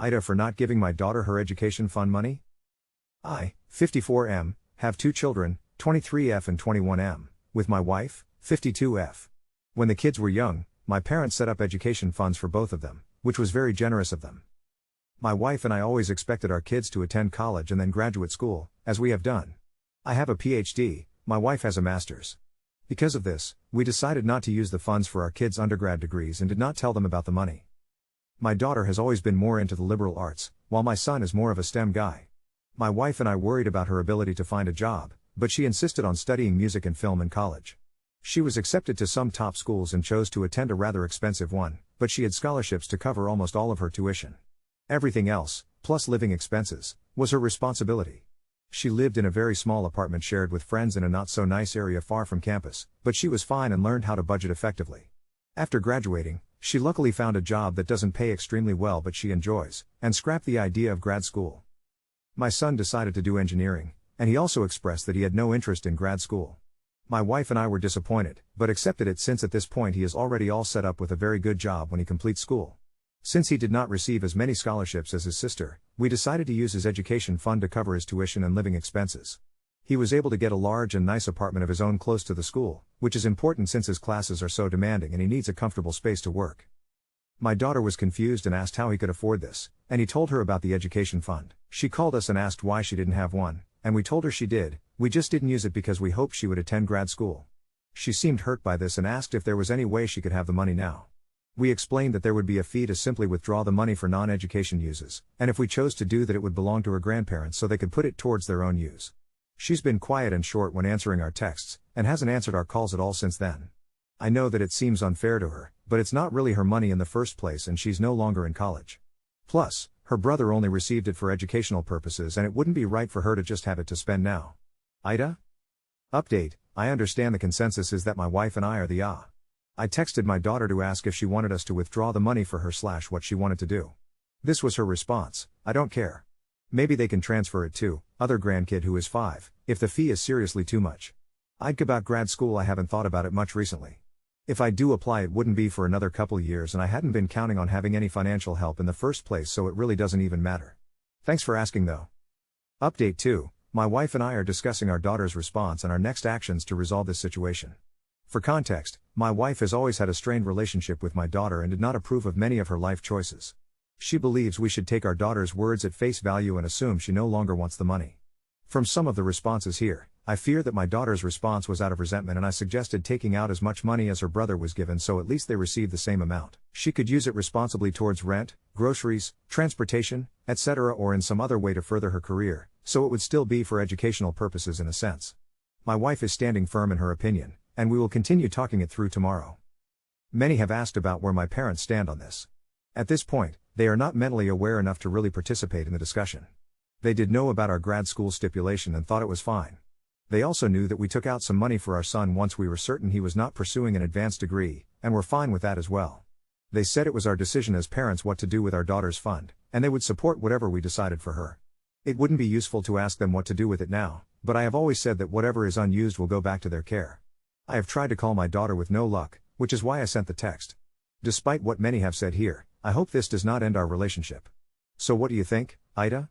AITA for not giving my daughter her education fund money? I, 54M, have 2 children, 23F and 21M, with my wife, 52F. When the kids were young, my parents set up education funds for both of them, which was very generous of them. My wife and I always expected our kids to attend college and then graduate school, as we have done. I have a PhD, my wife has a master's. Because of this, we decided not to use the funds for our kids' undergrad degrees and did not tell them about the money. My daughter has always been more into the liberal arts, while my son is more of a STEM guy. My wife and I worried about her ability to find a job, but she insisted on studying music and film in college. She was accepted to some top schools and chose to attend a rather expensive one, but she had scholarships to cover almost all of her tuition. Everything else, plus living expenses, was her responsibility. She lived in a very small apartment shared with friends in a not-so-nice area far from campus, but she was fine and learned how to budget effectively. After graduating, she luckily found a job that doesn't pay extremely well but she enjoys, and scrapped the idea of grad school. My son decided to do engineering, and he also expressed that he had no interest in grad school. My wife and I were disappointed, but accepted it since at this point he is already all set up with a very good job when he completes school. Since he did not receive as many scholarships as his sister, we decided to use his education fund to cover his tuition and living expenses. He was able to get a large and nice apartment of his own close to the school, which is important since his classes are so demanding and he needs a comfortable space to work. My daughter was confused and asked how he could afford this, and he told her about the education fund. She called us and asked why she didn't have one, and we told her she did, we just didn't use it because we hoped she would attend grad school. She seemed hurt by this and asked if there was any way she could have the money now. We explained that there would be a fee to simply withdraw the money for non-education uses, and if we chose to do that it would belong to her grandparents so they could put it towards their own use. She's been quiet and short when answering our texts, and hasn't answered our calls at all since then. I know that it seems unfair to her, but it's not really her money in the first place and she's no longer in college. Plus, her brother only received it for educational purposes and it wouldn't be right for her to just have it to spend now. AITA? Update: I understand the consensus is that my wife and I are the I texted my daughter to ask if she wanted us to withdraw the money for her / what she wanted to do. This was her response: I don't care. Maybe they can transfer it to other grandkid who is 5, if the fee is seriously too much. About grad school I haven't thought about it much recently. If I do apply it wouldn't be for another couple years and I hadn't been counting on having any financial help in the first place so it really doesn't even matter. Thanks for asking though. Update 2, my wife and I are discussing our daughter's response and our next actions to resolve this situation. For context, my wife has always had a strained relationship with my daughter and did not approve of many of her life choices. She believes we should take our daughter's words at face value and assume she no longer wants the money. From some of the responses here, I fear that my daughter's response was out of resentment and I suggested taking out as much money as her brother was given so at least they received the same amount. She could use it responsibly towards rent, groceries, transportation, etc. or in some other way to further her career, so it would still be for educational purposes in a sense. My wife is standing firm in her opinion, and we will continue talking it through tomorrow. Many have asked about where my parents stand on this. At this point, they are not mentally aware enough to really participate in the discussion. They did know about our grad school stipulation and thought it was fine. They also knew that we took out some money for our son once we were certain he was not pursuing an advanced degree, and were fine with that as well. They said it was our decision as parents what to do with our daughter's fund, and they would support whatever we decided for her. It wouldn't be useful to ask them what to do with it now, but I have always said that whatever is unused will go back to their care. I have tried to call my daughter with no luck, which is why I sent the text. Despite what many have said here, I hope this does not end our relationship. So what do you think, AITA?